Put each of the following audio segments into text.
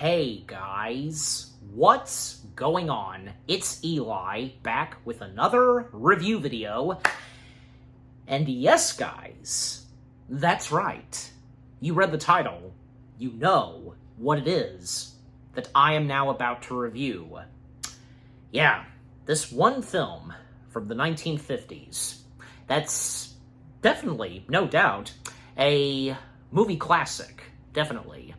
Hey guys, what's going on? It's Eli, back with another review video. And yes guys, that's right. You read the title. You know what it is that I am now about to review. Yeah, this one film from the 1950s. That's definitely, no doubt, a movie classic. Definitely.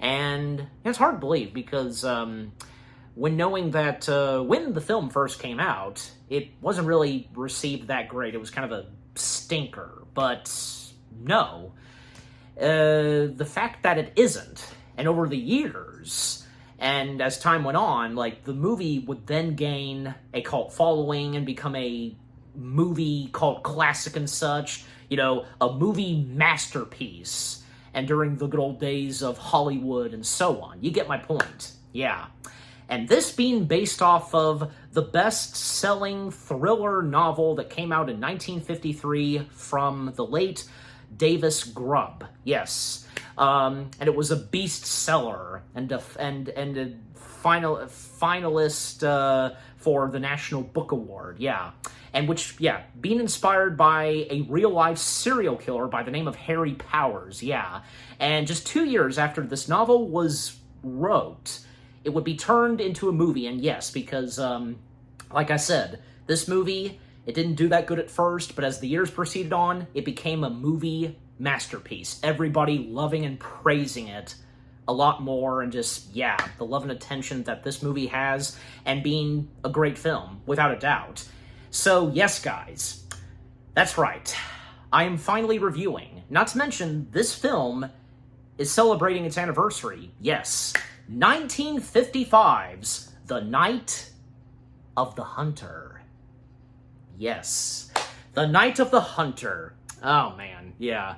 And it's hard to believe because when knowing that when the film first came out, it wasn't really received that great. It was kind of a stinker. But no. The fact that it isn't, and over the years, and as time went on, like, the movie would then gain a cult following and become a movie cult classic and such, you know, a movie masterpiece. And during the good old days of Hollywood and so on. You get my point. Yeah. And this being based off of the best-selling thriller novel that came out in 1953 from the late Davis Grubb. Yes. And it was a bestseller and a finalist for the National Book Award. Yeah. And which, yeah, being inspired by a real-life serial killer by the name of Harry Powers, yeah. And just 2 years after this novel was wrote, it would be turned into a movie, and yes, because, like I said, this movie, it didn't do that good at first, but as the years proceeded on, it became a movie masterpiece. Everybody loving and praising it a lot more, and just, yeah, the love and attention that this movie has, and being a great film, without a doubt. So, yes, guys, that's right. I am finally reviewing. Not to mention, this film is celebrating its anniversary. Yes, 1955's The Night of the Hunter. Yes, The Night of the Hunter. Oh, man, yeah.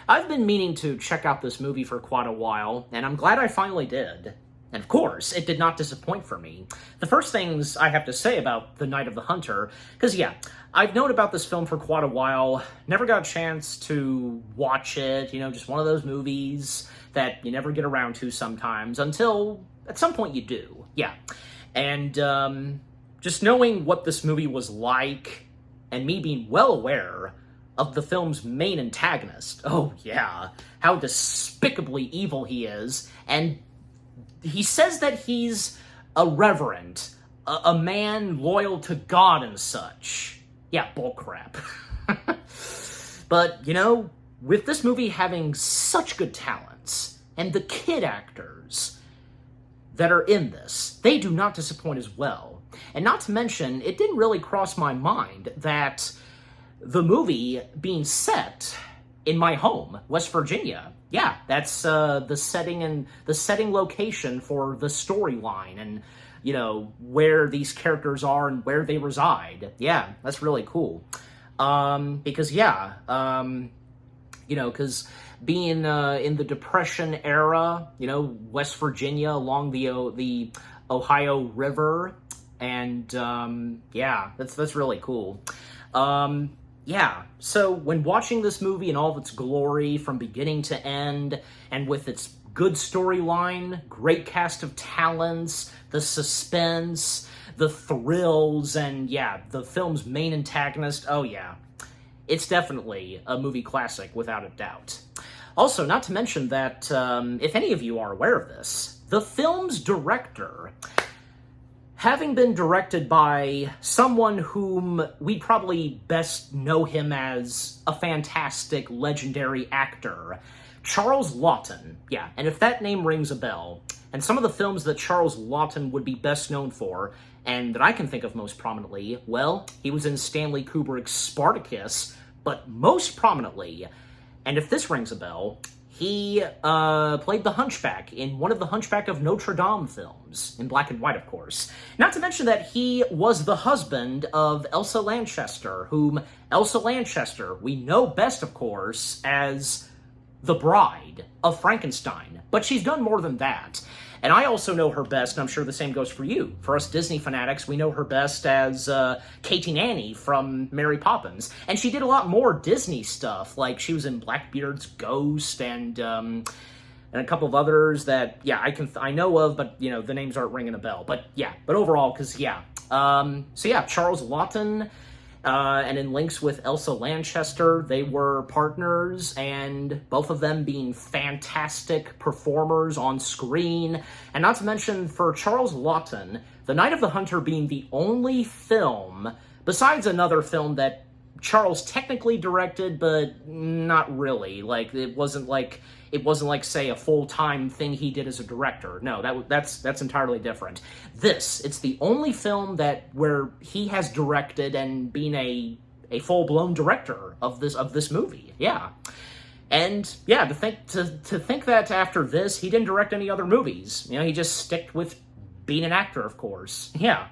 I've been meaning to check out this movie for quite a while, and I'm glad I finally did. And of course, it did not disappoint for me. The first things I have to say about The Night of the Hunter, because yeah, I've known about this film for quite a while, never got a chance to watch it, you know, just one of those movies that you never get around to sometimes, until at some point you do, yeah. And just knowing what this movie was like, and me being well aware of the film's main antagonist, oh yeah, how despicably evil he is, and he says that he's a reverend, a man loyal to God and such. Yeah, bullcrap. But, you know, with this movie having such good talents, and the kid actors that are in this, they do not disappoint as well. And not to mention, it didn't really cross my mind that the movie being set in my home, West Virginia. Yeah, that's the setting location for the storyline and, you know, where these characters are and where they reside. Yeah, that's really cool. Because, yeah, you know, because being in the Depression era, you know, West Virginia along the Ohio River, and, yeah, that's really cool. Yeah, so when watching this movie in all of its glory from beginning to end, and with its good storyline, great cast of talents, the suspense, the thrills, and yeah, the film's main antagonist, oh yeah, it's definitely a movie classic without a doubt. Also, not to mention that, if any of you are aware of this, the film's director, having been directed by someone whom we probably best know him as a fantastic, legendary actor, Charles Laughton. Yeah, and if that name rings a bell, and some of the films that Charles Laughton would be best known for, and that I can think of most prominently, well, he was in Stanley Kubrick's Spartacus, but most prominently, and if this rings a bell, he played the Hunchback in one of the Hunchback of Notre Dame films, in black and white, of course. Not to mention that he was the husband of Elsa Lanchester, whom Elsa Lanchester, we know best, of course, as the bride of Frankenstein. But she's done more than that. And I also know her best, and I'm sure the same goes for you. For us Disney fanatics, we know her best as Katie Nanny from Mary Poppins. And she did a lot more Disney stuff, like she was in Blackbeard's Ghost and and a couple of others that, yeah, I know of, but, you know, the names aren't ringing a bell. But, yeah, but overall, because, yeah. So, yeah, Charles Laughton, and in links with Elsa Lanchester, they were partners, and both of them being fantastic performers on screen. And not to mention, for Charles Laughton, The Night of the Hunter being the only film, besides another film that Charles technically directed, but not really. Like, it wasn't like, say, a full-time thing he did as a director. No, that's entirely different. It's the only film where he has directed and been a full-blown director of this movie. Yeah. And yeah, to think that after this he didn't direct any other movies. You know, he just stuck with being an actor, of course. Yeah.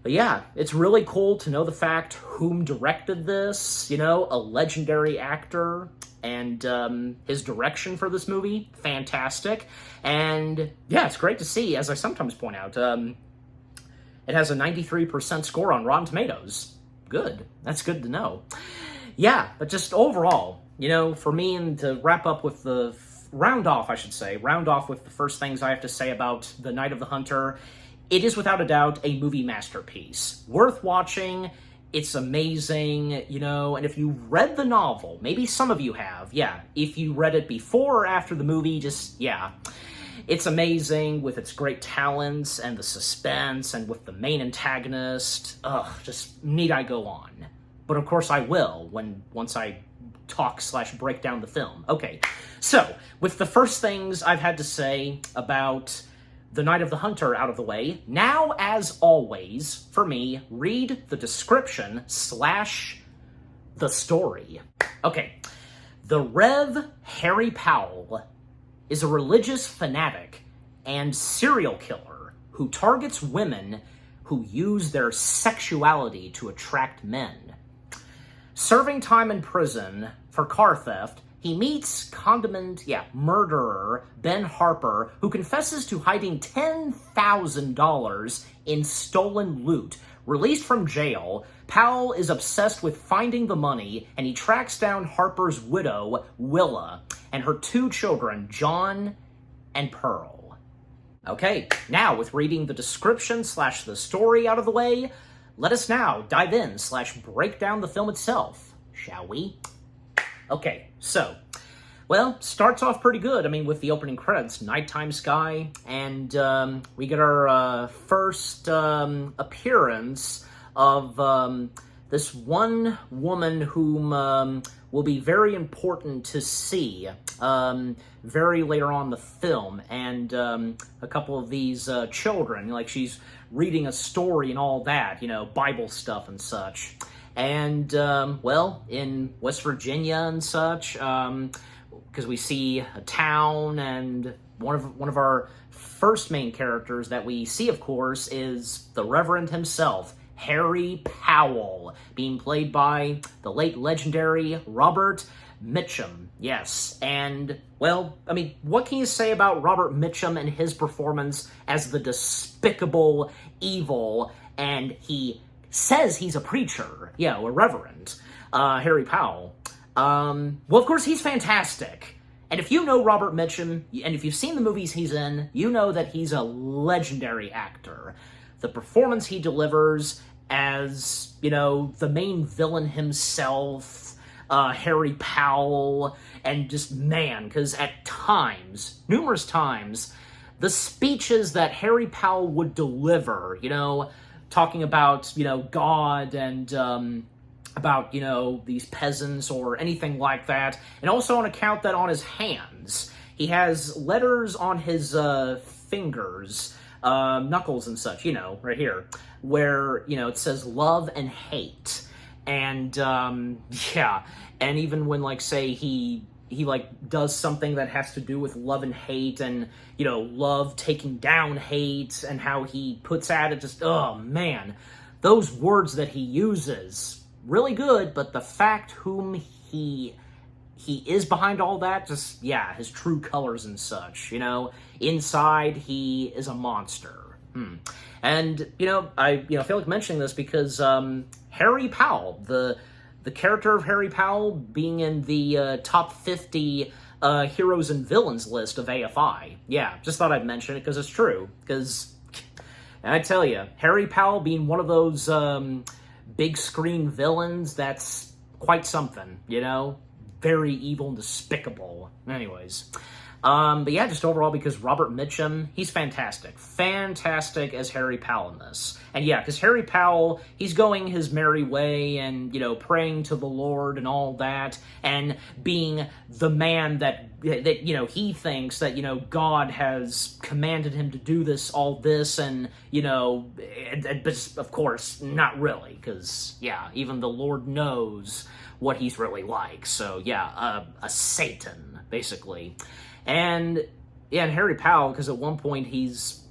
But yeah, it's really cool to know the fact whom directed this, you know, a legendary actor, and his direction for this movie, fantastic. And yeah, it's great to see, as I sometimes point out, it has a 93% score on Rotten Tomatoes. Good. That's good to know. Yeah, but just overall, you know, for me, and to round off with the first things I have to say about The Night of the Hunter, it is without a doubt a movie masterpiece. Worth watching. It's amazing, you know, and if you read the novel, maybe some of you have, yeah, if you read it before or after the movie, just, yeah. It's amazing with its great talents and the suspense and with the main antagonist. Just need I go on. But of course I will once I talk/break down the film. Okay, so with the first things I've had to say about The Night of the Hunter out of the way, now, as always, for me, read the description / the story. Okay, the Rev. Harry Powell is a religious fanatic and serial killer who targets women who use their sexuality to attract men. Serving time in prison for car theft, he meets murderer Ben Harper, who confesses to hiding $10,000 in stolen loot. Released from jail, Powell is obsessed with finding the money, and he tracks down Harper's widow, Willa, and her 2 children, John and Pearl. Okay, now with reading the description / the story out of the way, let us now dive in / break down the film itself, shall we? Okay, so, well, starts off pretty good. I mean, with the opening credits, nighttime sky, and we get our first appearance of this one woman whom will be very important to see very later on in the film, and a couple of these children, like she's reading a story and all that, you know, Bible stuff and such. And, well, in West Virginia and such, because we see a town, and one of our first main characters that we see, of course, is the Reverend himself, Harry Powell, being played by the late legendary Robert Mitchum. Yes, and, well, I mean, what can you say about Robert Mitchum and his performance as the despicable evil, and he says he's a preacher, yeah, a reverend, Harry Powell. Well, of course, he's fantastic. And if you know Robert Mitchum, and if you've seen the movies he's in, you know that he's a legendary actor. The performance he delivers as, you know, the main villain himself, Harry Powell, and just, man, because at times, numerous times, the speeches that Harry Powell would deliver, you know, talking about, you know, God and about, you know, these peasants or anything like that. And also on account that on his hands, he has letters on his fingers, knuckles and such, you know, right here, where, you know, it says love and hate. And, yeah, and even when, like, say, he like does something that has to do with love and hate, and, you know, love taking down hate, and how he puts at it, just, oh man, those words that he uses, really good. But the fact whom he is behind all that, just, yeah, his true colors and such, you know, inside he is a monster. And, you know, I feel like mentioning this because Harry Powell, the character of Harry Powell being in the top 50 heroes and villains list of AFI. Yeah, just thought I'd mention it because it's true. Because, I tell you, Harry Powell being one of those big screen villains, that's quite something, you know? Very evil and despicable. Anyways. But yeah, just overall, because Robert Mitchum, he's fantastic. Fantastic as Harry Powell in this. And yeah, because Harry Powell, he's going his merry way and, you know, praying to the Lord and all that, and being the man that you know, he thinks that, you know, God has commanded him to do this, all this, and, you know, but of course, not really, because, yeah, even the Lord knows what he's really like. So, yeah, a Satan, basically. And yeah, and Harry Powell, because at one point he's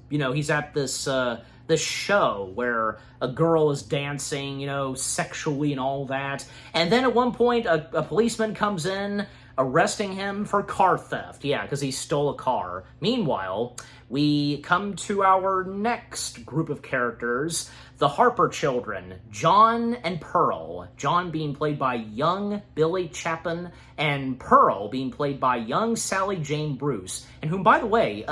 at this this show where a girl is dancing, you know, sexually and all that, and then at one point a policeman comes in, arresting him for car theft. Yeah, because he stole a car. Meanwhile, we come to our next group of characters, the Harper children, John and Pearl. John being played by young Billy Chapin, and Pearl being played by young Sally Jane Bruce. And whom, by the way,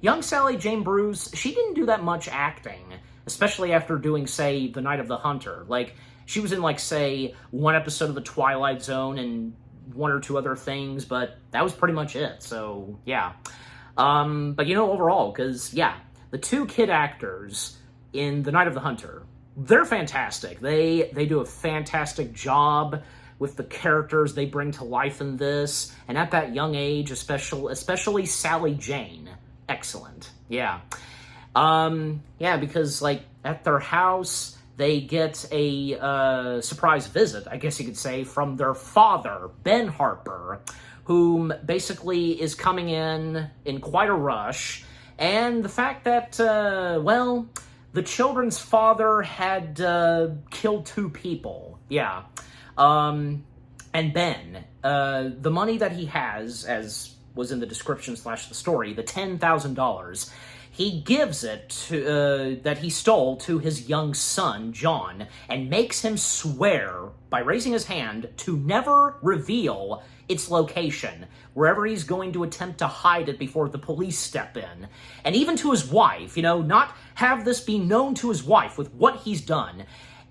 young Sally Jane Bruce, she didn't do that much acting, especially after doing, say, The Night of the Hunter. Like, she was in, like, say, one episode of The Twilight Zone and one or two other things, but that was pretty much it. So, yeah. But, you know, overall, because, yeah, the two kid actors in The Night of the Hunter, they're fantastic. They do a fantastic job with the characters they bring to life in this, and at that young age, especially Sally Jane, excellent. Yeah. Yeah, because, like, at their house, they get a surprise visit, I guess you could say, from their father, Ben Harper, whom basically is coming in quite a rush, and the fact that, well, the children's father had killed 2 people. Yeah. And Ben, the money that he has, as was in the description / the story, the $10,000, he gives it to, that he stole to his young son, John, and makes him swear, by raising his hand, to never reveal its location, wherever he's going to attempt to hide it before the police step in. And even to his wife, you know, not have this be known to his wife with what he's done.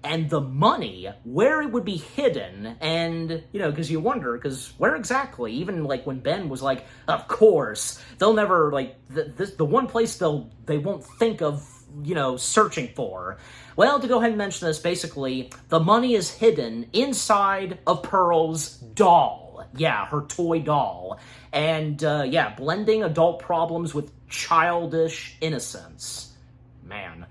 And the money, where it would be hidden, and, you know, because you wonder, because where exactly, even, like, when Ben was like, of course, they'll never, like, the one place they won't think of, you know, searching for. Well, to go ahead and mention this, basically, the money is hidden inside of Pearl's doll. Yeah, her toy doll. And, yeah, blending adult problems with childish innocence. Man.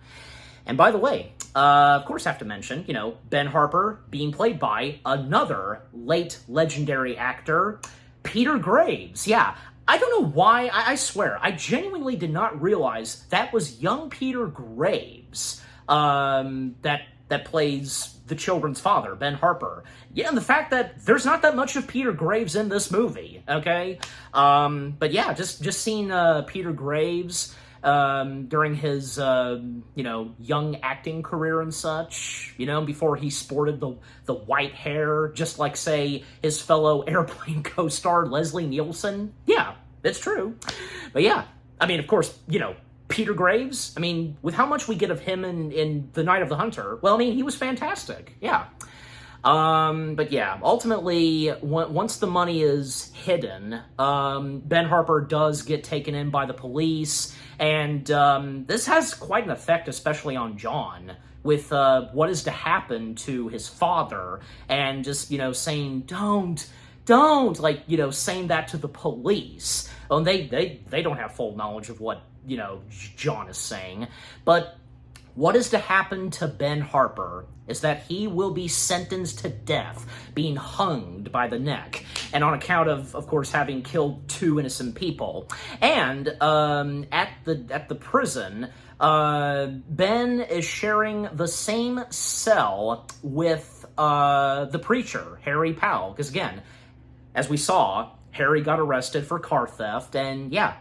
And by the way, of course I have to mention, you know, Ben Harper being played by another late legendary actor, Peter Graves. Yeah, I don't know why, I swear, I genuinely did not realize that was young Peter Graves, that plays the children's father, Ben Harper. Yeah, and the fact that there's not that much of Peter Graves in this movie, okay? But yeah, just seeing Peter Graves during his, you know, young acting career and such, you know, before he sported the white hair, just like, say, his fellow Airplane co-star Leslie Nielsen. Yeah, it's true. But yeah, I mean, of course, you know, Peter Graves, I mean, with how much we get of him in The Night of the Hunter, well, I mean, he was fantastic. Yeah. But yeah, ultimately, once the money is hidden, Ben Harper does get taken in by the police, and this has quite an effect, especially on John, with what is to happen to his father, and just, you know, saying, don't, like, you know, saying that to the police. Oh, and they don't have full knowledge of what, you know, John is saying, but what is to happen to Ben Harper is that he will be sentenced to death, being hanged by the neck, and on account of course, having killed 2 innocent people. And at the prison, Ben is sharing the same cell with the preacher, Harry Powell, because again, as we saw, Harry got arrested for car theft, and yeah,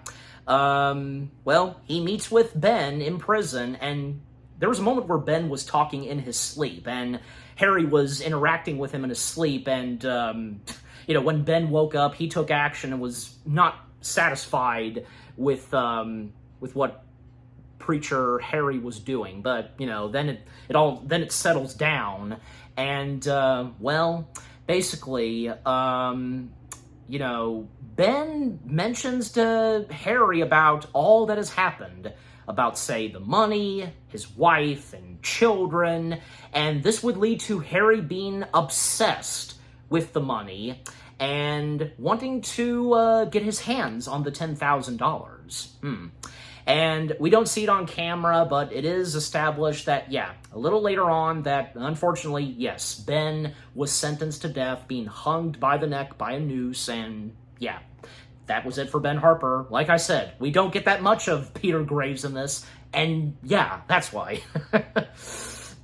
well, he meets with Ben in prison, and there was a moment where Ben was talking in his sleep, and Harry was interacting with him in his sleep, and when Ben woke up, he took action and was not satisfied with what preacher Harry was doing. But then it settles down, and basically, Ben mentions to Harry about all that has happened, about, say, the money, his wife, and children, and this would lead to Harry being obsessed with the money and wanting to get his hands on the $10,000. And we don't see it on camera, but it is established that, a little later on, that unfortunately, yes, Ben was sentenced to death, being hung by the neck by a noose, and that was it for Ben Harper. Like I said, we don't get that much of Peter Graves in this, and that's why.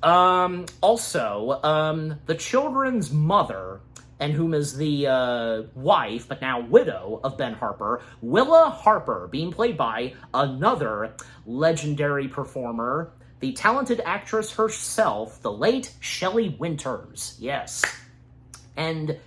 Also, the children's mother, and whom is the wife, but now widow of Ben Harper, Willa Harper, being played by another legendary performer, the talented actress herself, the late Shelley Winters. Yes. And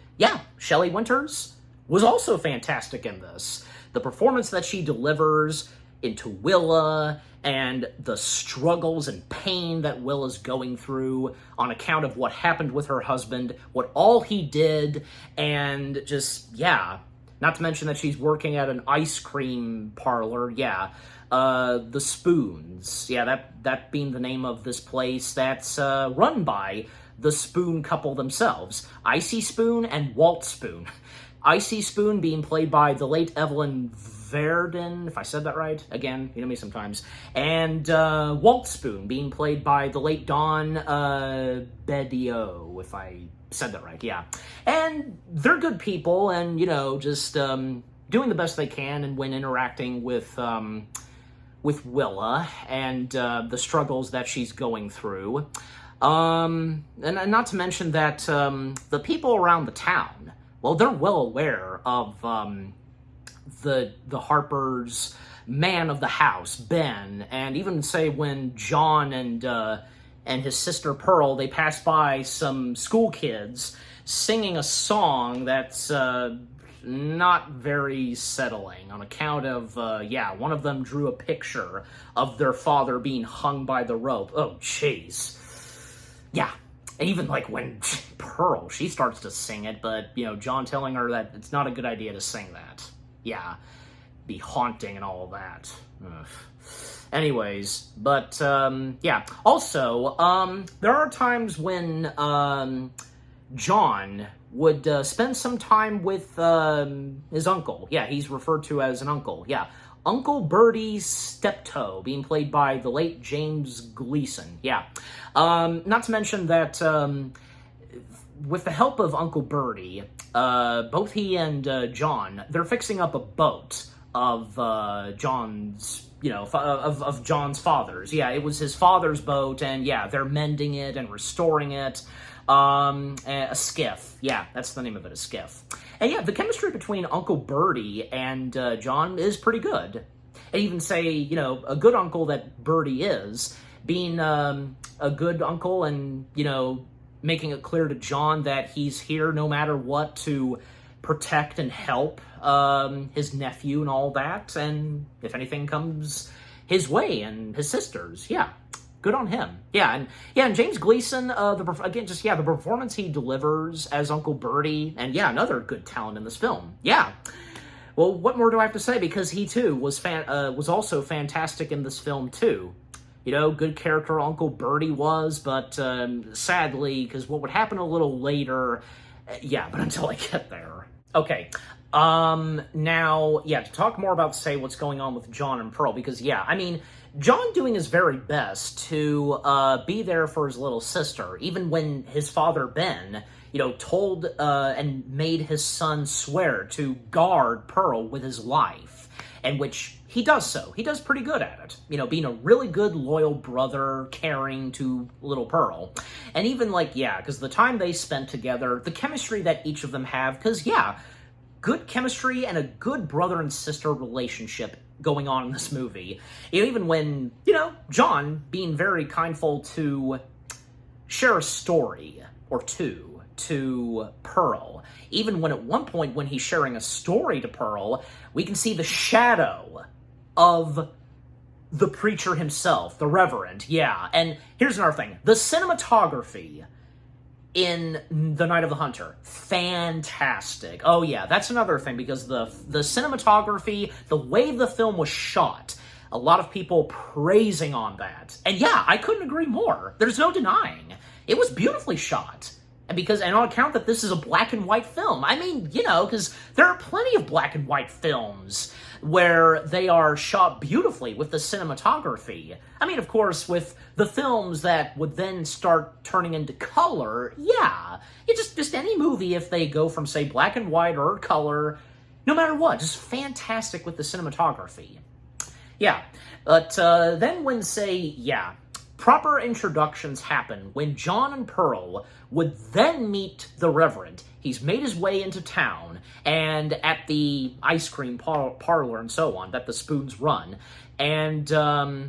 Shelley Winters was also fantastic in this. The performance that she delivers into Willa, and the struggles and pain that Willa's going through on account of what happened with her husband, what all he did, and just, not to mention that she's working at an ice cream parlor, The Spoons, that being the name of this place that's run by the Spoon couple themselves, Icy Spoon and Walt Spoon. Icy Spoon being played by the late Evelyn Verdon, if I said that right. Again, me sometimes. And Walt Spoon being played by the late Don Bedio, if I said that right, And they're good people, and, just doing the best they can, and when interacting with Willa and the struggles that she's going through. And not to mention that the people around the town, well, they're well aware of the Harpers' man of the house, Ben, and even say when John and his sister Pearl, they pass by some school kids singing a song that's not very settling on account of, one of them drew a picture of their father being hung by the rope. Oh, jeez. And even when Pearl, she starts to sing it, but, John telling her that it's not a good idea to sing that. Be haunting and all of that. Ugh. Anyways, but, Also, there are times when, John would spend some time with his uncle. He's referred to as an uncle. Uncle Bertie Steptoe, being played by the late James Gleason. Not to mention that with the help of Uncle Bertie, both he and John, they're fixing up a boat of John's, of John's father's. It was his father's boat, and they're mending it and restoring it. A skiff. That's the name of it, a skiff. And the chemistry between Uncle Bertie and John is pretty good. And even say, a good uncle that Bertie is, being a good uncle and, making it clear to John that he's here no matter what to protect and help his nephew and all that, and if anything comes his way and his sisters, good on him. And James Gleason, the performance he delivers as Uncle Bertie, and another good talent in this film. Well, what more do I have to say? Because he too was also fantastic in this film too. Good character Uncle Bertie was, but sadly, because what would happen a little later, but until I get there. Okay, now, to talk more about, say, what's going on with John and Pearl, because, John doing his very best to be there for his little sister, even when his father, Ben, told and made his son swear to guard Pearl with his life, and which he does so. He does pretty good at it, being a really good, loyal brother, caring to little Pearl. And even, because the time they spent together, the chemistry that each of them have, because, good chemistry and a good brother and sister relationship going on in this movie. Even when, John being very kindful to share a story or two, to Pearl. Even when at one point when he's sharing a story to Pearl, we can see the shadow of the preacher himself, the Reverend, yeah. And here's another thing. The cinematography in The Night of the Hunter, fantastic. Oh yeah, that's another thing, because the cinematography, the way the film was shot, a lot of people praising on that. And yeah, I couldn't agree more. There's no denying. It was beautifully shot. And on account that this is a black and white film. I mean, you know, because there are plenty of black and white films where they are shot beautifully with the cinematography. I mean, of course, with the films that would then start turning into color, yeah. It's just any movie, if they go from, say, black and white or color, no matter what, just fantastic with the cinematography. Yeah, but then when, say, yeah, proper introductions happen when John and Pearl would then meet the Reverend. He's made his way into town, and at the ice cream parlor and so on that the Spoons run. And,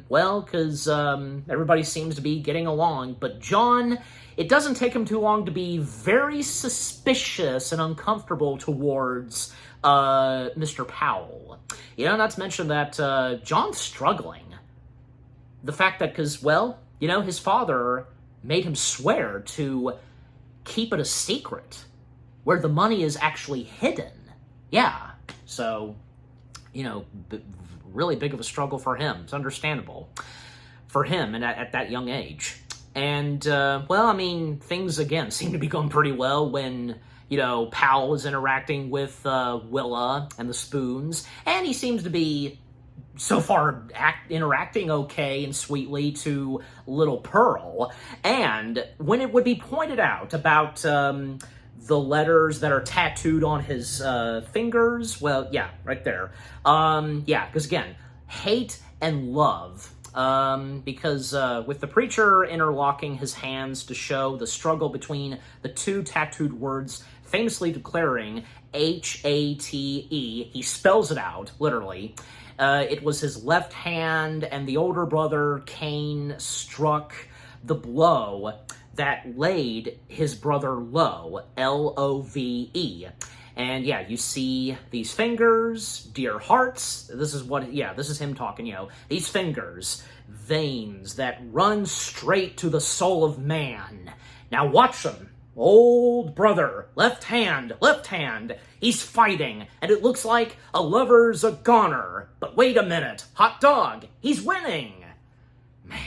well, because everybody seems to be getting along, but John, it doesn't take him too long to be very suspicious and uncomfortable towards Mr. Powell. You know, not to mention that John's struggling. The fact that, because, well, you know, his father made him swear to keep it a secret, where the money is actually hidden. Yeah, so, you know, really big of a struggle for him. It's understandable for him and at that young age. And, well, I mean, things, again, seem to be going pretty well when, you know, Powell is interacting with Willa and the Spoons, and he seems to be so far interacting okay and sweetly to little Pearl. And when it would be pointed out about the letters that are tattooed on his fingers, well, yeah, right there. Yeah, because again, hate and love. Because with the preacher interlocking his hands to show the struggle between the two tattooed words, famously declaring H-A-T-E, he spells it out, literally. It was his left hand, and the older brother, Cain, struck the blow that laid his brother low, L-O-V-E. And yeah, you see these fingers, dear hearts, this is him talking, you know, these fingers, veins that run straight to the soul of man. Now watch them. Old brother, left hand, he's fighting, and it looks like a lover's a goner. But wait a minute, hot dog, he's winning. Man,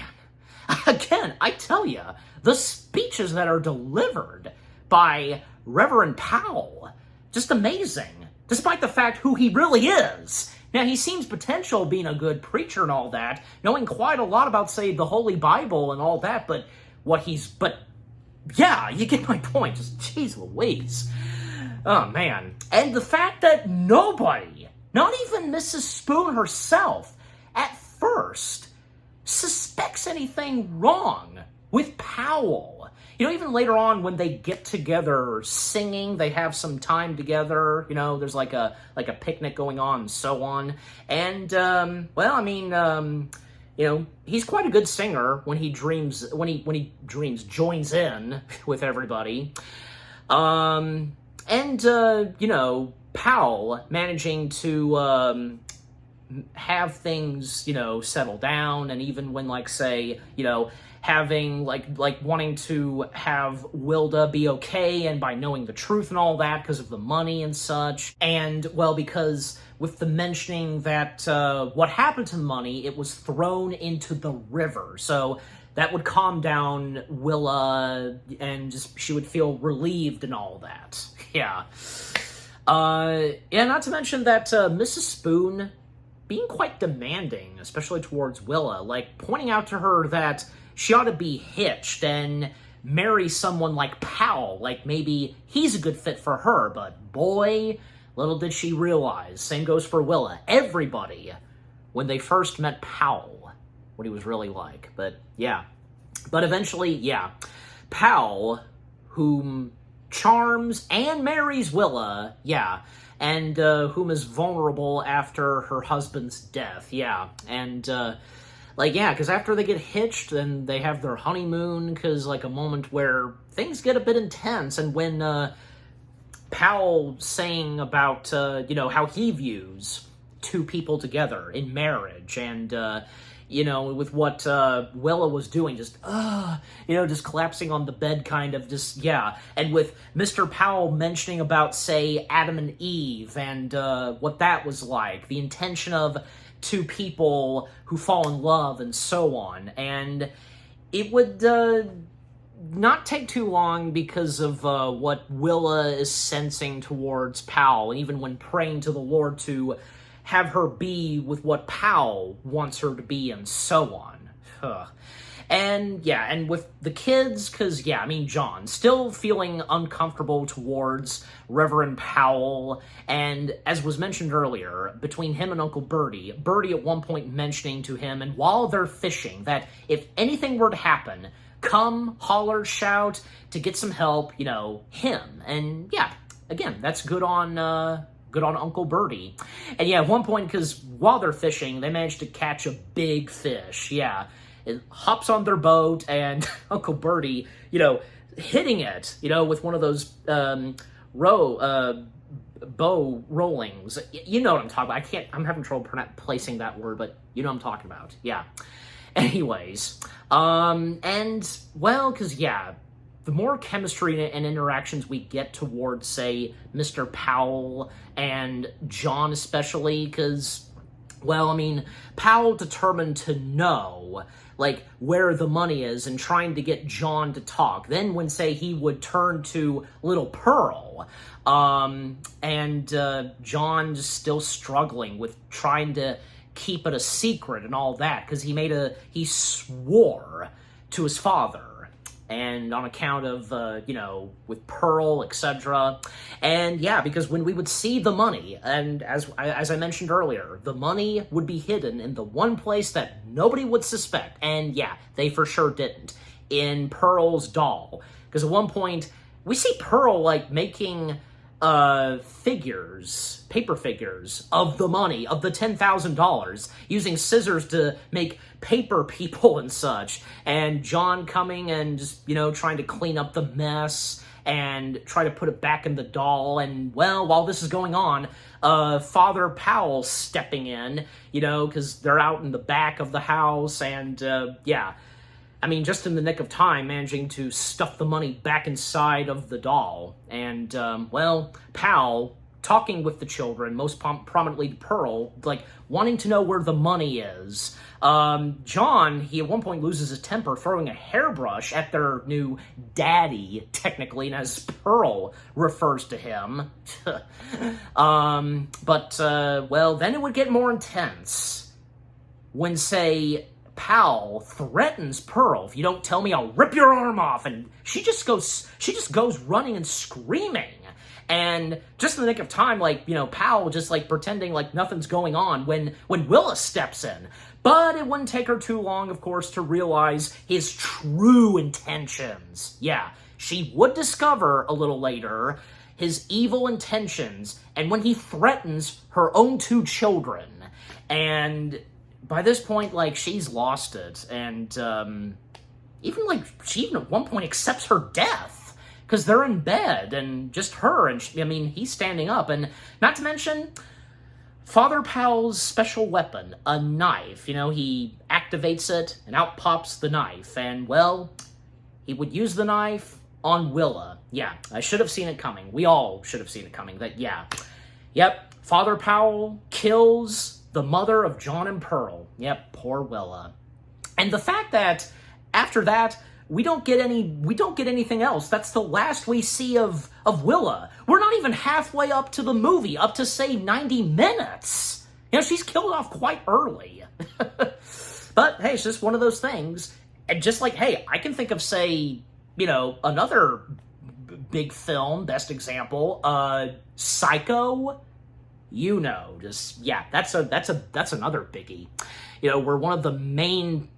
again, I tell you, the speeches that are delivered by Reverend Powell, just amazing, despite the fact who he really is. Now, he seems potential being a good preacher and all that, knowing quite a lot about, say, the Holy Bible and all that, but yeah, you get my point. Just, jeez Louise. Oh, man. And the fact that nobody, not even Mrs. Spoon herself, at first, suspects anything wrong with Powell. You know, even later on when they get together singing, they have some time together, you know, there's like a picnic going on and so on. And, well, I mean, you know, he's quite a good singer when he joins in with everybody. You know, Powell managing to have things, you know, settle down, and even when, like, say, you know, having, like wanting to have Wilda be okay, and by knowing the truth and all that because of the money and such. And, well, because with the mentioning that what happened to the money, it was thrown into the river. So that would calm down Willa, and just she would feel relieved and all that. Yeah. Yeah, not to mention that Mrs. Spoon being quite demanding, especially towards Willa, like pointing out to her that she ought to be hitched and marry someone like Powell, like maybe he's a good fit for her, but boy, little did she realize, same goes for Willa, everybody, when they first met Powell, what he was really like. But yeah, but eventually, yeah, Powell, whom charms and marries Willa, yeah, and whom is vulnerable after her husband's death, yeah, and Like, yeah, because after they get hitched, then they have their honeymoon, because, like, a moment where things get a bit intense, and when, Powell saying about, how he views two people together in marriage, and, with what Willa was doing, just collapsing on the bed, kind of, just, yeah. And with Mr. Powell mentioning about, say, Adam and Eve, and what that was like, the intention of two people who fall in love, and so on. And it would not take too long, because of what Willa is sensing towards Powell, and even when praying to the Lord to have her be with what Powell wants her to be, and so on. Ugh. And, yeah, and with the kids, because, yeah, I mean, John, still feeling uncomfortable towards Reverend Powell, and, as was mentioned earlier, between him and Uncle Bertie at one point mentioning to him, and while they're fishing, that if anything were to happen, come, holler, shout, to get some help, him. And, yeah, again, that's good on Uncle Bertie. And yeah, at one point, because while they're fishing, they manage to catch a big fish. Yeah, it hops on their boat, and Uncle Bertie, hitting it, with one of those bow rollings. You know what I'm talking about. I'm having trouble placing that word, but you know what I'm talking about. Yeah. Anyways, and, well, because, yeah, the more chemistry and interactions we get towards, say, Mr. Powell and John especially, because, well, I mean, Powell determined to know, like, where the money is and trying to get John to talk. Then when, say, he would turn to little Pearl, and John just still struggling with trying to keep it a secret and all that, because he swore to his father, and on account of, with Pearl, etc. And, yeah, because when we would see the money, and as I mentioned earlier, the money would be hidden in the one place that nobody would suspect, and, yeah, they for sure didn't, in Pearl's doll. Because at one point, we see Pearl, like, making paper figures of the money, of the $10,000, using scissors to make paper people and such, and John coming and just, trying to clean up the mess and try to put it back in the doll. And, well, while this is going on, Father Powell stepping in, because they're out in the back of the house, and, yeah, I mean, just in the nick of time, managing to stuff the money back inside of the doll. And, well, Powell, talking with the children, most prominently Pearl, like, wanting to know where the money is. John, he at one point loses his temper, throwing a hairbrush at their new daddy, technically, and as Pearl refers to him. Well, then it would get more intense when, say, Powell threatens Pearl, if you don't tell me, I'll rip your arm off, and she just goes running and screaming. And just in the nick of time, like, Powell just, like, pretending like nothing's going on when Willa steps in. But it wouldn't take her too long, of course, to realize his true intentions. Yeah, she would discover a little later his evil intentions, and when he threatens her own two children. And by this point, like, she's lost it, and she even at one point accepts her death, because they're in bed, and just her, and he's standing up, and not to mention Father Powell's special weapon, a knife. He activates it, and out pops the knife, and, well, he would use the knife on Willa. Yeah, I should have seen it coming. We all should have seen it coming. Yep, Father Powell kills the mother of John and Pearl. Yep, poor Willa. And the fact that after that, we don't get anything else. That's the last we see of Willa. We're not even halfway up to the movie, up to, say, 90 minutes. She's killed off quite early. But, hey, it's just one of those things. And just like, hey, I can think of, say, another big film, best example, Psycho. That's another biggie. Where one of the main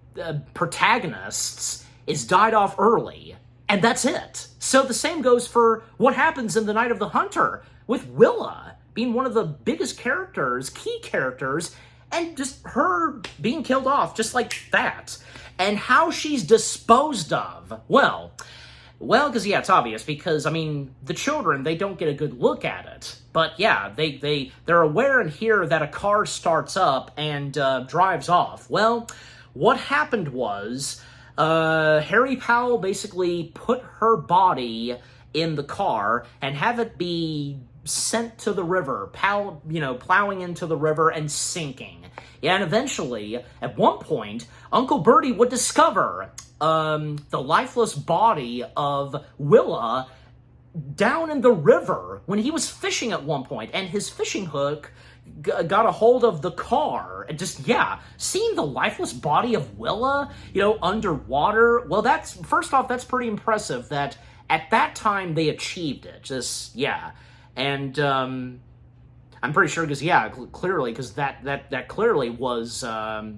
protagonists is died off early, and that's it. So the same goes for what happens in The Night of the Hunter, with Willa being one of the biggest characters, key characters, and just her being killed off just like that. And how she's disposed of, well, because, yeah, it's obvious, because, I mean, the children, they don't get a good look at it. But, yeah, they're aware and hear that a car starts up and drives off. Well, what happened was, Harry Powell basically put her body in the car and have it be sent to the river, plowing into the river and sinking. Yeah, and eventually, at one point, Uncle Bertie would discover the lifeless body of Willa down in the river when he was fishing at one point, and his fishing hook got a hold of the car, and just, yeah, seeing the lifeless body of Willa, underwater, well, first off, that's pretty impressive that at that time they achieved it, just, yeah, and, I'm pretty sure, because, yeah, clearly, because that clearly was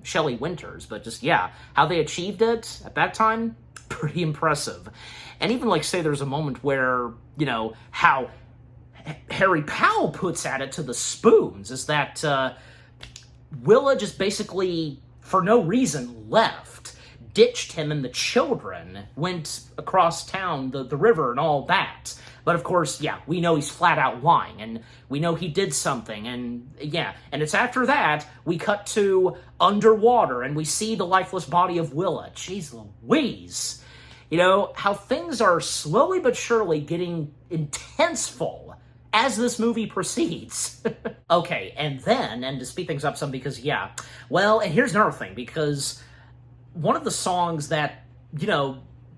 Shelley Winters, but just, yeah, how they achieved it at that time, pretty impressive. And even, say, there's a moment where, how Harry Powell puts at it to the spoons is that Willa just basically, for no reason, left, ditched him and the children, went across town, the river and all that. But of course, yeah, we know he's flat out lying, and we know he did something, and yeah, and it's after that, we cut to underwater, and we see the lifeless body of Willa. Jeez Louise. How things are slowly but surely getting intenseful as this movie proceeds. Okay, and to speed things up some, because, yeah, well, and here's another thing, because one of the songs that,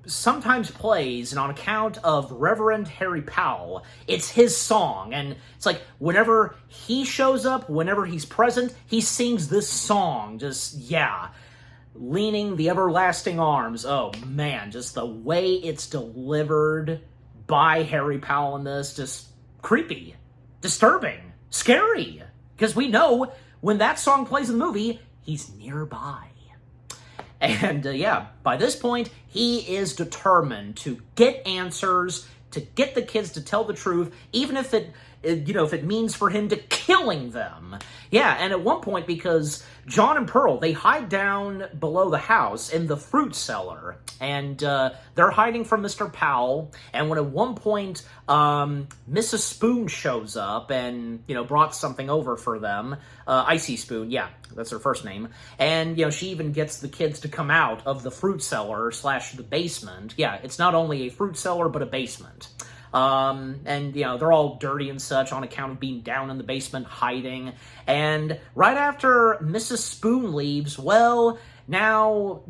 sometimes plays, and on account of Reverend Harry Powell, it's his song, and it's like, whenever he shows up, whenever he's present, he sings this song, just, yeah, Leaning the Everlasting Arms. Oh, man, just the way it's delivered by Harry Powell in this, just creepy, disturbing, scary, because we know when that song plays in the movie, he's nearby. And, yeah, by this point, he is determined to get answers, to get the kids to tell the truth, even if it means for him to killing them. Yeah, and at one point, because John and Pearl, they hide down below the house in the fruit cellar, and they're hiding from Mr. Powell, and when at one point, Mrs. Spoon shows up and, brought something over for them, Icy Spoon, yeah, that's her first name, and, she even gets the kids to come out of the fruit cellar / the basement. Yeah, it's not only a fruit cellar, but a basement. And, they're all dirty and such on account of being down in the basement hiding. And right after Mrs. Spoon leaves, well, now,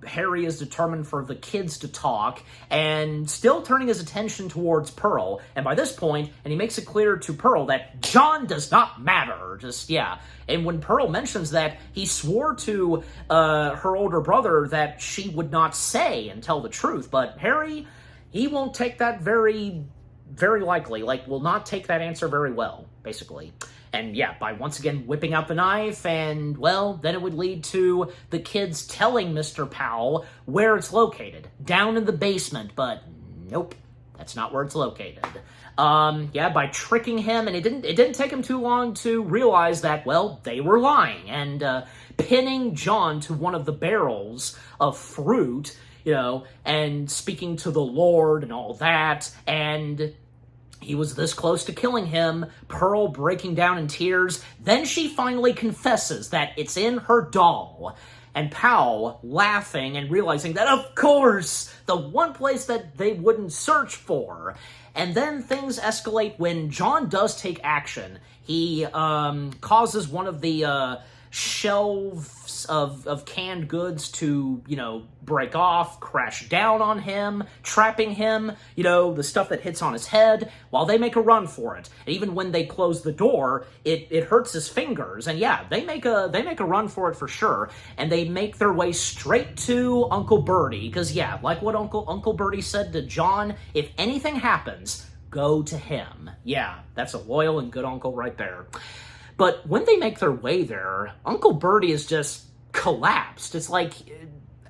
Harry is determined for the kids to talk and still turning his attention towards Pearl. And by this point, and he makes it clear to Pearl that John does not matter. Just, yeah. And when Pearl mentions that, he swore to her older brother that she would not say and tell the truth. But Harry, he won't take that very, very likely, will not take that answer very well, basically. And yeah, by once again whipping out the knife, and, well, then it would lead to the kids telling Mr. Powell where it's located. Down in the basement, but nope, that's not where it's located. Yeah, by tricking him, and it didn't take him too long to realize that, well, they were lying, and pinning John to one of the barrels of fruit, and speaking to the Lord and all that, and he was this close to killing him, Pearl breaking down in tears. Then she finally confesses that it's in her doll, and Powell laughing and realizing that, of course, the one place that they wouldn't search for. And then things escalate when John does take action. He causes one of the shelves of canned goods to, break off, crash down on him, trapping him, the stuff that hits on his head, while they make a run for it. And even when they close the door, it hurts his fingers. And yeah, they make a run for it for sure. And they make their way straight to Uncle Bertie, because yeah, like what Uncle Bertie said to John, if anything happens, go to him. Yeah, that's a loyal and good uncle right there. But when they make their way there, Uncle Bertie is just collapsed. It's like,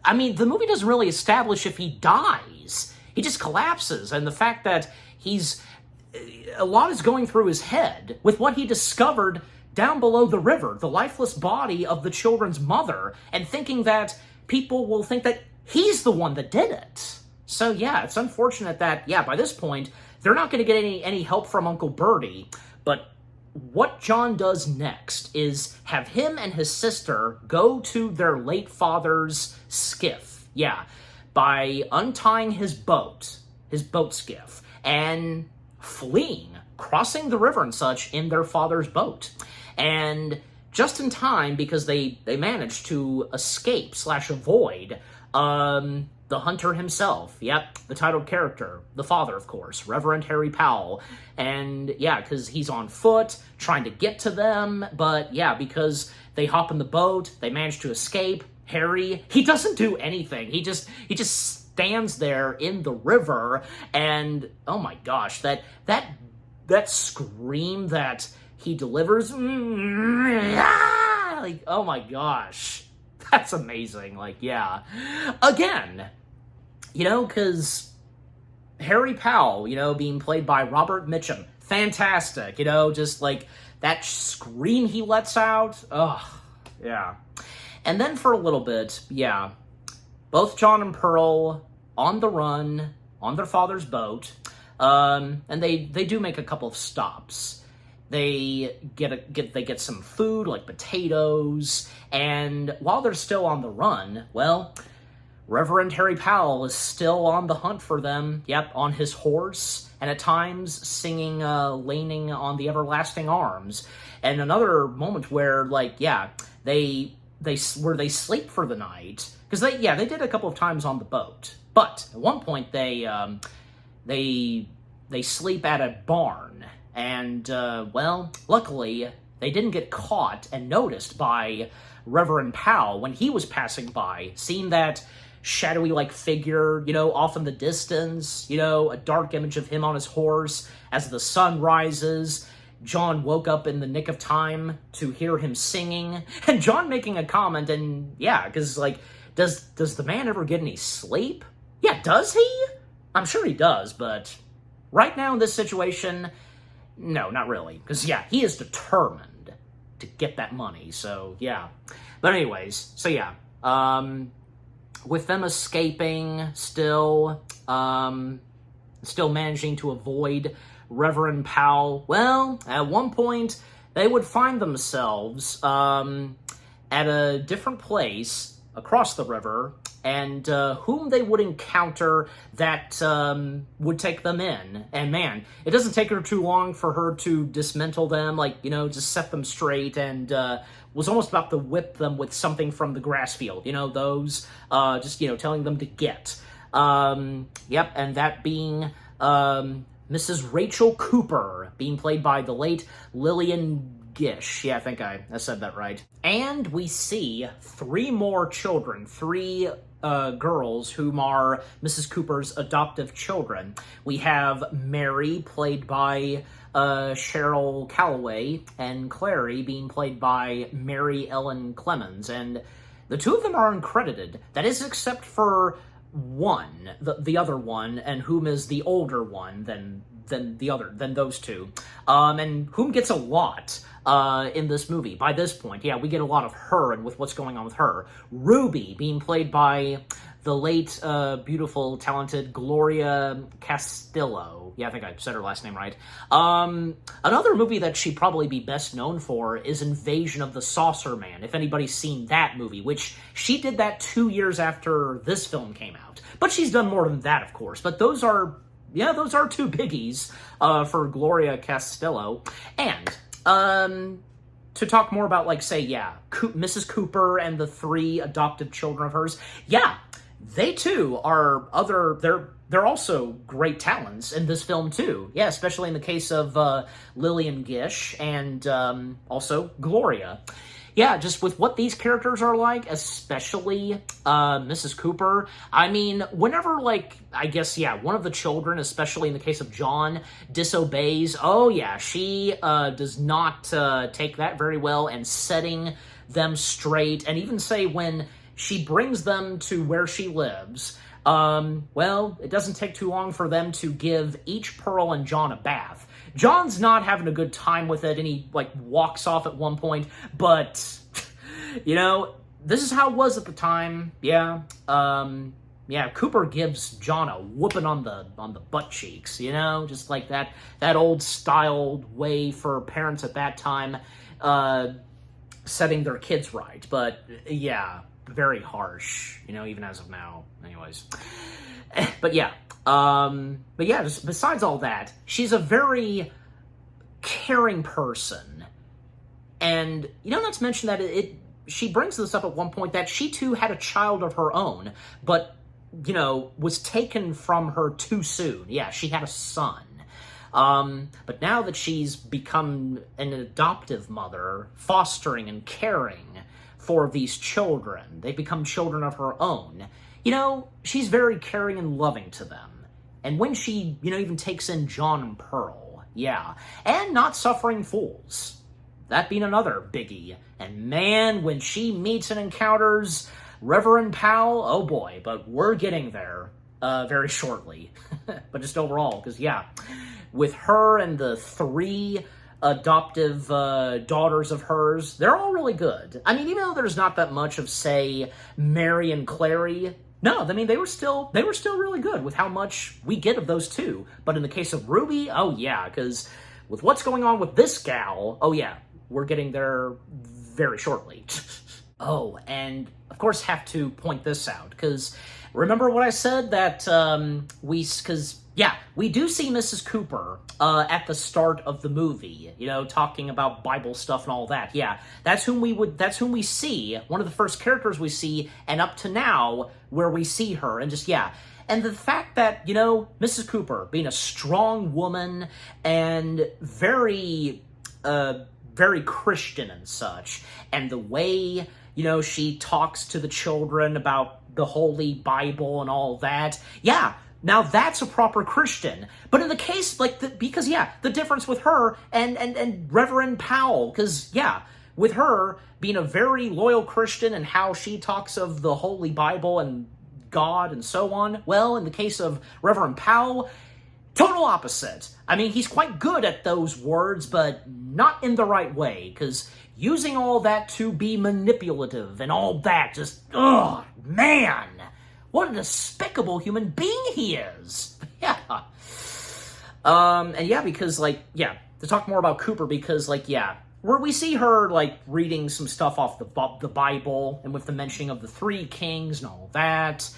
I mean, the movie doesn't really establish if he dies. He just collapses. And the fact that a lot is going through his head with what he discovered down below the river, the lifeless body of the children's mother, and thinking that people will think that he's the one that did it. So yeah, it's unfortunate that, yeah, by this point, they're not going to get any help from Uncle Bertie. But what John does next is have him and his sister go to their late father's skiff. Yeah, by untying his boat skiff, and fleeing, crossing the river and such in their father's boat. And just in time, because they managed to escape / avoid the hunter himself. Yep, the titled character, the father, of course, Reverend Harry Powell. And yeah, because he's on foot, trying to get to them, but yeah, because they hop in the boat, they manage to escape. Harry, he doesn't do anything. He just stands there in the river, and oh my gosh, that scream that he delivers, like, oh my gosh, that's amazing. Like, yeah, again, you know, because Harry Powell, you know, being played by Robert Mitchum, fantastic, you know, just like that scream he lets out, ugh, yeah. And then for a little bit, yeah, both John and Pearl on the run, on their father's boat, and they do make a couple of stops. They get some food, like potatoes, and while they're still on the run, well, Reverend Harry Powell is still on the hunt for them, yep, on his horse, and at times singing Leaning on the Everlasting Arms. And another moment where, like, yeah, they sleep for the night, because they did a couple of times on the boat, but at one point they sleep at a barn, and well, luckily they didn't get caught and noticed by Reverend Powell when he was passing by, seeing that shadowy like figure, you know, off in the distance, you know, a dark image of him on his horse as the sun rises. John woke up in the nick of time to hear him singing, and John making a comment, and yeah, because, like, does the man ever get any sleep? Yeah, does he? I'm sure he does, but right now in this situation, no, not really, because, yeah, he is determined to get that money, so, yeah. But anyways, so, yeah, with them escaping, still managing to avoid Reverend Powell, well, at one point, they would find themselves at a different place across the river, and whom they would encounter that would take them in. And man, it doesn't take her too long for her to dismantle them, like, you know, just set them straight, and was almost about to whip them with something from the grass field, you know, those, just, you know, telling them to get. Yep, and that being Mrs. Rachel Cooper, being played by the late Lillian Gish. Yeah, I think I said that right. And we see three more children, three girls whom are Mrs. Cooper's adoptive children. We have Mary, played by Cheryl Calloway, and Clary, being played by Mary Ellen Clemens. And the two of them are uncredited. That is, except for one, the other one, and whom is the older one than those two, and whom gets a lot in this movie. By this point, yeah, we get a lot of her and with what's going on with her. Ruby, being played by the late, beautiful, talented Gloria Castillo. Yeah, I think I said her last name right. Another movie that she'd probably be best known for is Invasion of the Saucer Man, if anybody's seen that movie, which she did that 2 years after this film came out. But she's done more than that, of course. But those are two biggies for Gloria Castillo. And to talk more about, like, say, yeah, Mrs. Cooper and the three adoptive children of hers, yeah, they too are they're also great talents in this film too. Yeah, especially in the case of Lillian Gish and also Gloria. Yeah, just with what these characters are like, especially Mrs. Cooper. I mean, whenever, like, I guess, yeah, one of the children, especially in the case of John, disobeys, oh yeah, she does not take that very well, and setting them straight, and even say when she brings them to where she lives, well, it doesn't take too long for them to give each Pearl and John a bath. John's not having a good time with it, and he, like, walks off at one point, but, you know, this is how it was at the time, yeah. Yeah, Cooper gives John a whooping on the butt cheeks, you know, just like that old styled way for parents at that time setting their kids right. But yeah, very harsh, you know, even as of now. Anyways, but yeah, just besides all that, she's a very caring person, and you know, not to mention that she brings this up at one point that she too had a child of her own, but you know, was taken from her too soon. Yeah, she had a son. But now that she's become an adoptive mother, fostering and caring for these children, they become children of her own, you know, she's very caring and loving to them. And when she, you know, even takes in John and Pearl, yeah, and not suffering fools, that being another biggie. And man, when she meets and encounters Reverend Powell, oh boy, but we're getting there very shortly. But just overall, because yeah, with her and the 3 adoptive daughters of hers, they're all really good. I mean, even though there's not that much of, say, Mary and Clary, no, I mean, they were still really good with how much we get of those two. But in the case of Ruby, oh yeah, because with what's going on with this gal, oh yeah, we're getting there very shortly. Oh, and of course have to point this out, because remember what I said that we do see Mrs. Cooper at the start of the movie, you know, talking about Bible stuff and all that. Yeah, that's whom we see, one of the first characters we see, and up to now where we see her, and just, yeah. And the fact that, you know, Mrs. Cooper being a strong woman and very Christian and such, and the way, you know, she talks to the children about the Holy Bible and all that. Yeah, now that's a proper Christian. But in the case, like, because, yeah, the difference with her and Reverend Powell, because, yeah, with her being a very loyal Christian and how she talks of the Holy Bible and God and so on, well, in the case of Reverend Powell, total opposite. I mean, he's quite good at those words, but not in the right way, because using all that to be manipulative and all that, just, ugh, man, what a despicable human being he is. Yeah. And yeah, because, like, yeah, to talk more about Cooper, because, like, yeah, where we see her, like, reading some stuff off the Bible, and with the mentioning of the 3 kings and all that,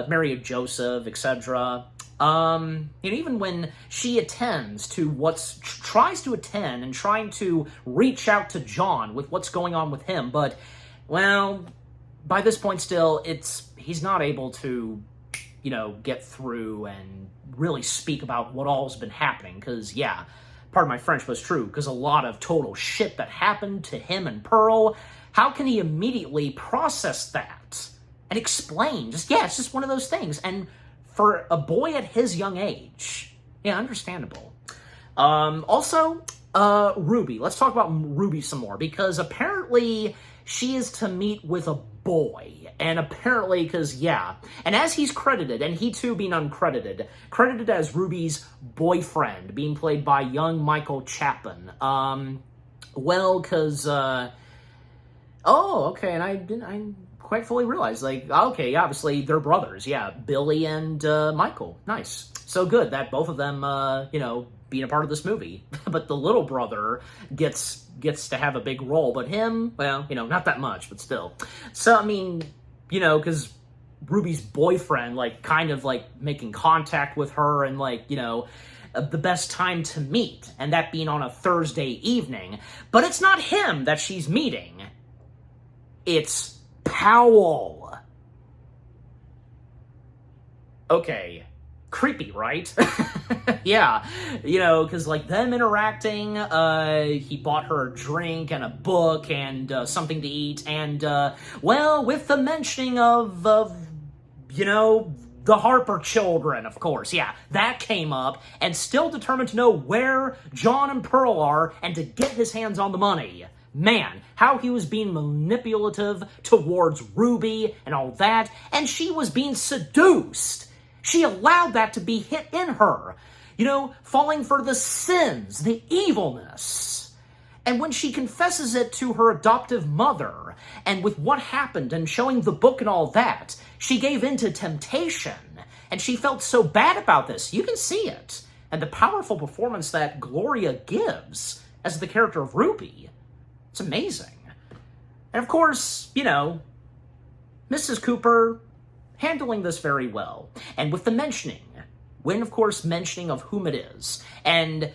Mary of Joseph, etc., and even when she attends to tries to attend and trying to reach out to John with what's going on with him, but, well, by this point still, he's not able to, you know, get through and really speak about what all's been happening, because, yeah, pardon my French, but it's true, because a lot of total shit that happened to him and Pearl, how can he immediately process that and explain? Just, yeah, it's just one of those things, and for a boy at his young age, yeah, understandable. Also, Ruby. Let's talk about Ruby some more, because apparently she is to meet with a boy, and apparently, because, yeah, and as he's credited, and he too being uncredited, credited as Ruby's boyfriend, being played by young Michael Chapman. Well, because, oh, okay, and I quite fully realized, like, okay, obviously they're brothers, yeah, Billy and Michael, nice. So good that both of them, you know, being a part of this movie. But the little brother gets to have a big role, but him, well, you know, not that much, but still. So, I mean, you know, because Ruby's boyfriend, like, kind of, like, making contact with her and, like, you know, the best time to meet, and that being on a Thursday evening. But it's not him that she's meeting. It's Powell. Okay, creepy, right? Yeah, you know, because, like, them interacting, he bought her a drink and a book and something to eat, and, well, with the mentioning of, you know, the Harper children, of course, yeah, that came up, and still determined to know where John and Pearl are and to get his hands on the money. Man, how he was being manipulative towards Ruby and all that, and she was being seduced. She allowed that to be hit in her. falling for the sins, the evilness. And when she confesses it to her adoptive mother, and with what happened and showing the book and all that, she gave in to temptation, and she felt so bad about this. You can see it. And the powerful performance that Gloria gives as the character of Ruby, it's amazing. And of course, Mrs. Cooper handling this very well. And with the mentioning, when, of course, mentioning of whom it is, and,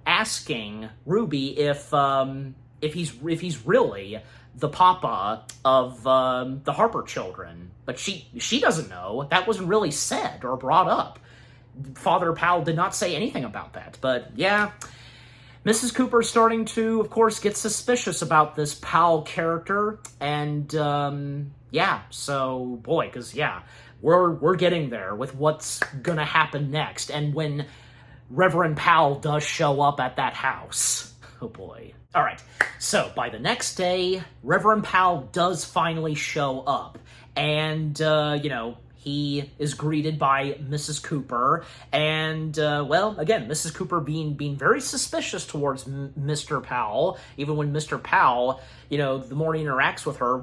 asking Ruby if he's really the papa of the Harper children. But she doesn't know. That wasn't really said or brought up. Father Powell did not say anything about that. But, yeah, Mrs. Cooper's starting to, of course, get suspicious about this Powell character. And, yeah, so, boy, because, yeah, we're getting there with what's gonna happen next. And when Reverend Powell does show up at that house. Oh, boy. All right, so by the next day, Reverend Powell does finally show up. And, he is greeted by Mrs. Cooper, and, again, Mrs. Cooper being very suspicious towards Mr. Powell, even when Mr. Powell, the more he interacts with her,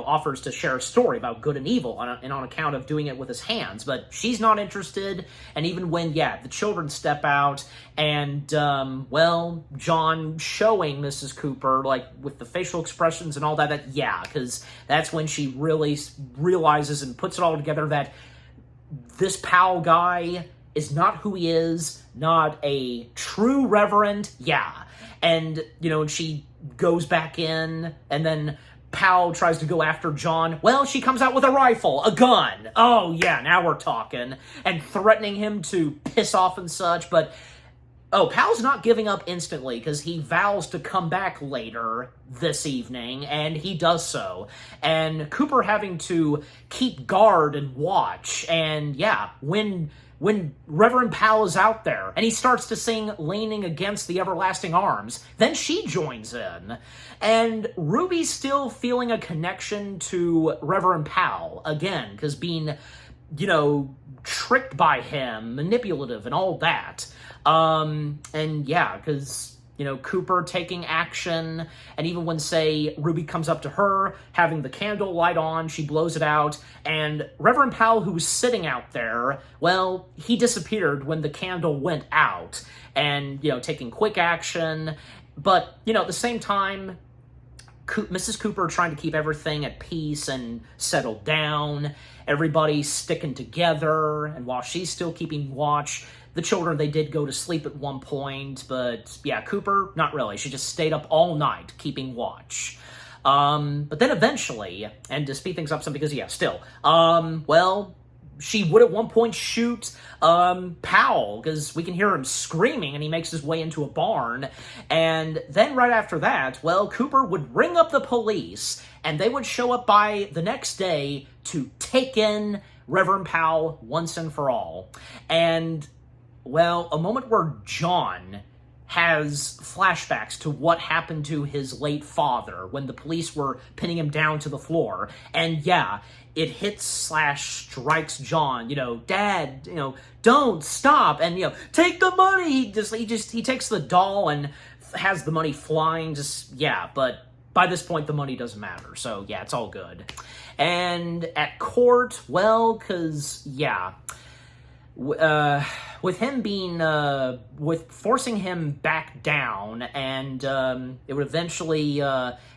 offers to share a story about good and evil, and on account of doing it with his hands, but she's not interested, and even when, the children step out, and, John showing Mrs. Cooper, with the facial expressions and all that, because that's when she really realizes and puts it all together that this Powell guy is not who he is, not a true reverend, and, she goes back in, and then Powell tries to go after John. Well, she comes out with a rifle, a gun. Oh, yeah, now we're talking. And threatening him to piss off and such, but Powell's not giving up instantly, because he vows to come back later this evening, and he does so. And Cooper having to keep guard and watch, and when Reverend Powell is out there, and he starts to sing Leaning Against the Everlasting Arms, then she joins in. And Ruby's still feeling a connection to Reverend Powell, again, because being, tricked by him, manipulative, and all that. Because, Cooper taking action, and even when, say, Ruby comes up to her, having the candle light on, she blows it out, and Reverend Powell, who was sitting out there, he disappeared when the candle went out, and, taking quick action, but, at the same time, Mrs. Cooper trying to keep everything at peace and settled down, everybody sticking together, and while she's still keeping watch, the children, they did go to sleep at one point, but Cooper, not really. She just stayed up all night keeping watch. But then eventually, and to speed things up some, because she would at one point shoot Powell, because we can hear him screaming, and he makes his way into a barn. And then right after that, Cooper would ring up the police, and they would show up by the next day to take in Reverend Powell once and for all. And a moment where John has flashbacks to what happened to his late father when the police were pinning him down to the floor. And it hits / strikes John, Dad, don't stop, and, take the money. He takes the doll and has the money flying, but by this point the money doesn't matter. So it's all good. And at court, because, with him being, with forcing him back down, and it would eventually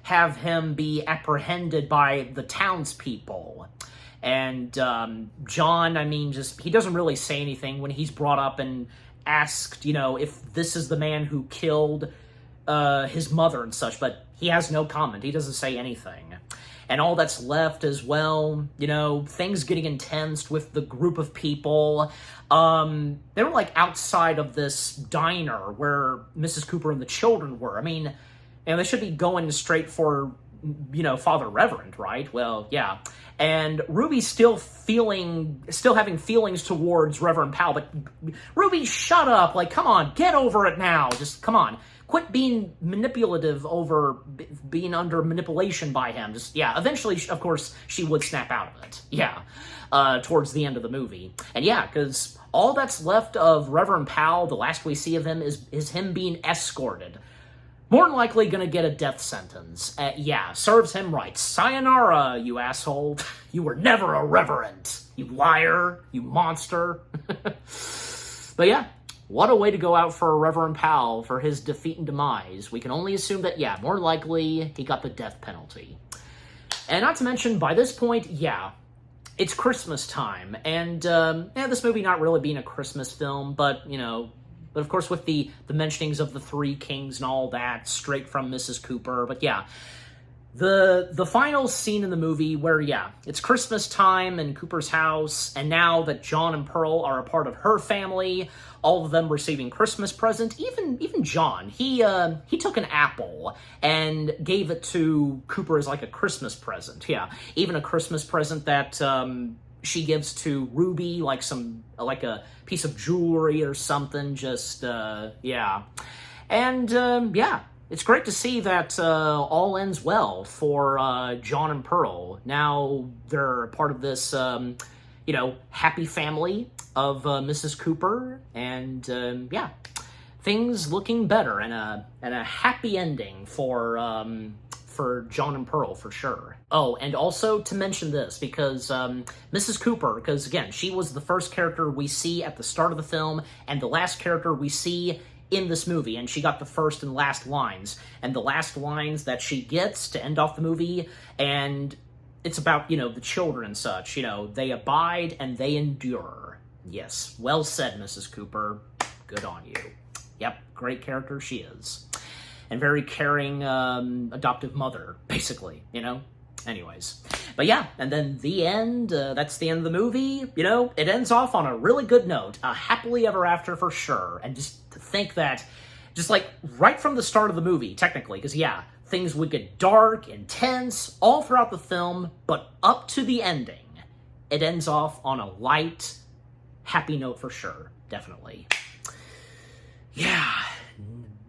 have him be apprehended by the townspeople. And John, he doesn't really say anything when he's brought up and asked, if this is the man who killed his mother and such, but he has no comment. He doesn't say anything. And all that's left is, things getting intense with the group of people. They were, outside of this diner where Mrs. Cooper and the children were. They should be going straight for, Father Reverend, right? And Ruby's still having feelings towards Reverend Powell, but Ruby, shut up. Come on, get over it now. Just, come on. quit being manipulative over being under manipulation by him. Just, yeah, eventually, of course, she would snap out of it. Yeah, towards the end of the movie. And yeah, because all that's left of Reverend Powell, the last we see of him, is him being escorted. More than likely gonna get a death sentence. Yeah, serves him right. Sayonara, you asshole. You were never a reverend. You liar. You monster. But yeah, what a way to go out for Reverend Powell for his defeat and demise. We can only assume that, yeah, more likely he got the death penalty. And not to mention, by this point, yeah, it's Christmas time. And, yeah, this movie not really being a Christmas film, but, you know, but of course with the mentionings of the Three Kings and all that, straight from Mrs. Cooper. But yeah, the final scene in the movie where, yeah, it's Christmas time in Cooper's house, and now that John and Pearl are a part of her family, all of them receiving Christmas present. Even John, he took an apple and gave it to Cooper as like a Christmas present. Yeah, even a Christmas present that she gives to Ruby, like a piece of jewelry or something. Just yeah, and yeah. It's great to see that all ends well for John and Pearl. Now they're part of this, you know, happy family of Mrs. Cooper, and yeah, things looking better, and a happy ending for John and Pearl for sure. Oh, and also to mention this, because Mrs. Cooper, because again, she was the first character we see at the start of the film, and the last character we see in this movie, and she got the first and last lines, and the last lines that she gets to end off the movie, and it's about, you know, the children and such, you know, they abide and they endure. Yes, well said, Mrs. Cooper. Good on you. Yep, great character she is. And very caring adoptive mother, basically, you know? Anyways. But yeah, and then the end, that's the end of the movie. You know, it ends off on a really good note. A happily ever after for sure. And just to think that, just like right from the start of the movie, technically, because yeah, things would get dark, intense, all throughout the film, but up to the ending, it ends off on a light, happy note for sure. Definitely. Yeah.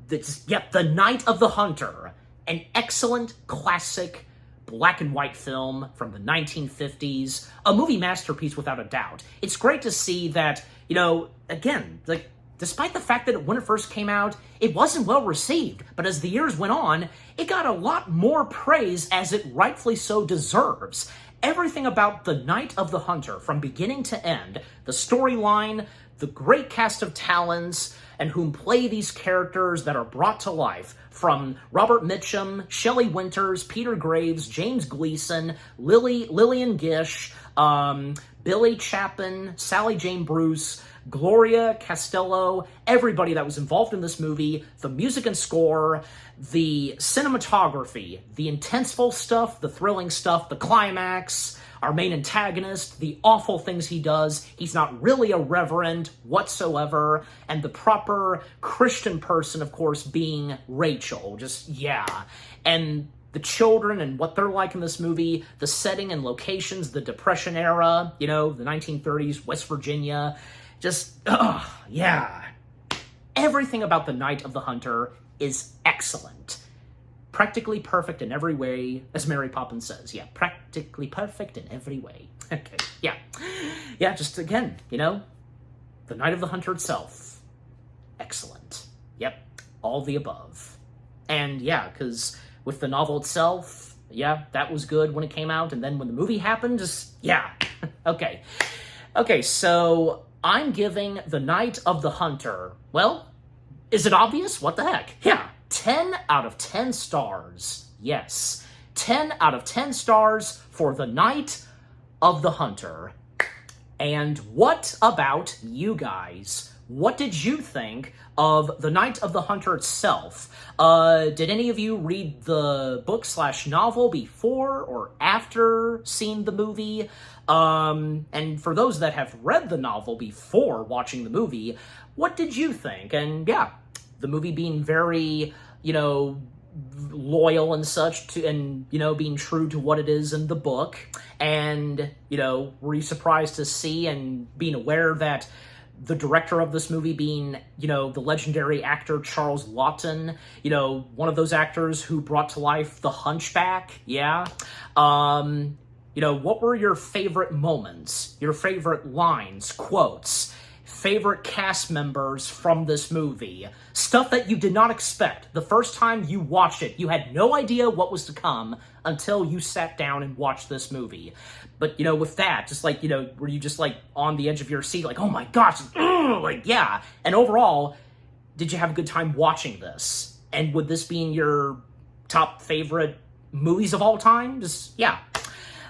Yep, The Night of the Hunter. An excellent, classic, black and white film from the 1950s, a movie masterpiece without a doubt. It's great to see that, you know, again, like, despite the fact that when it first came out, it wasn't well received, but as the years went on, it got a lot more praise, as it rightfully so deserves. Everything about The Night of the Hunter, from beginning to end, the storyline, the great cast of talents, and whom play these characters that are brought to life, from Robert Mitchum, Shelley Winters, Peter Graves, James Gleason, Lillian Gish, Billy Chapin, Sally Jane Bruce, Gloria Castello, everybody that was involved in this movie, the music and score, the cinematography, the intenseful stuff, the thrilling stuff, the climax, our main antagonist, the awful things he does, he's not really a reverend whatsoever, and the proper Christian person, of course, being Rachel. Just, yeah. And the children and what they're like in this movie, the setting and locations, the Depression era, you know, the 1930s, West Virginia, just, yeah. Everything about The Night of the Hunter is excellent. Practically perfect in every way, as Mary Poppins says. Yeah, practically perfect in every way. Okay, yeah. Yeah, just again, you know, The Night of the Hunter itself, excellent. Yep, all the above. And yeah, because with the novel itself, yeah, that was good when it came out, and then when the movie happened, just, yeah. Okay. Okay, so I'm giving The Night of the Hunter, well, is it obvious? What the heck? Yeah. 10 out of 10 stars. Yes. 10 out of 10 stars for The Night of the Hunter. And what about you guys? What did you think of The Night of the Hunter itself? Did any of you read the book/novel before or after seeing the movie? And for those that have read the novel before watching the movie, what did you think? And yeah, the movie being very, you know, loyal and such to, and, you know, being true to what it is in the book. And, you know, were you surprised to see and being aware that the director of this movie being, the legendary actor Charles Laughton, one of those actors who brought to life The Hunchback, yeah? What were your favorite moments, your favorite lines, quotes, favorite cast members from this movie? Stuff that you did not expect. The first time you watched it, you had no idea what was to come until you sat down and watched this movie. But, with that, just like, were you just like on the edge of your seat, like, oh my gosh, yeah. And overall, did you have a good time watching this? And would this be in your top favorite movies of all time? Just, yeah.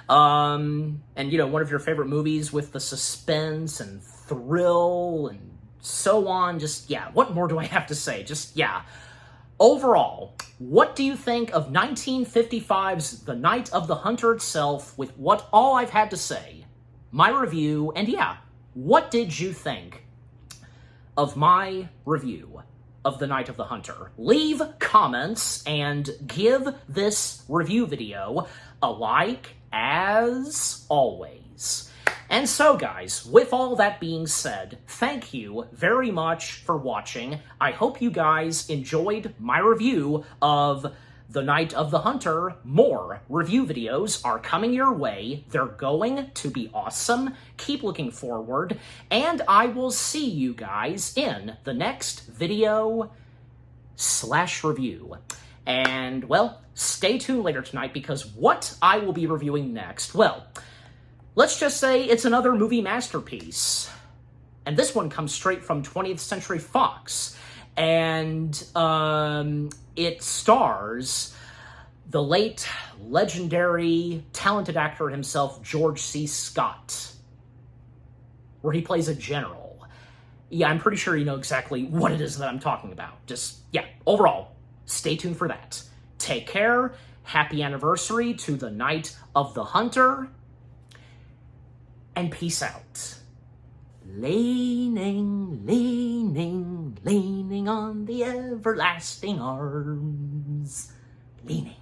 And, one of your favorite movies with the suspense and thrill and so on. Just, yeah, what more do I have to say? Just, yeah. Overall, what do you think of 1955's The Night of the Hunter itself with what all I've had to say? My review, and yeah, what did you think of my review of The Night of the Hunter? Leave comments and give this review video a like, as always. And so, guys, with all that being said, thank you very much for watching. I hope you guys enjoyed my review of The Night of the Hunter. More review videos are coming your way. They're going to be awesome. Keep looking forward, and I will see you guys in the next video / review. And, well, stay tuned later tonight, because what I will be reviewing next, well, let's just say it's another movie masterpiece. And this one comes straight from 20th Century Fox. And it stars the late, legendary, talented actor himself, George C. Scott, where he plays a general. Yeah, I'm pretty sure you know exactly what it is that I'm talking about. Just, yeah, overall, stay tuned for that. Take care. Happy anniversary to The Night of the Hunter. And peace out. Leaning, leaning, leaning on the everlasting arms. Leaning.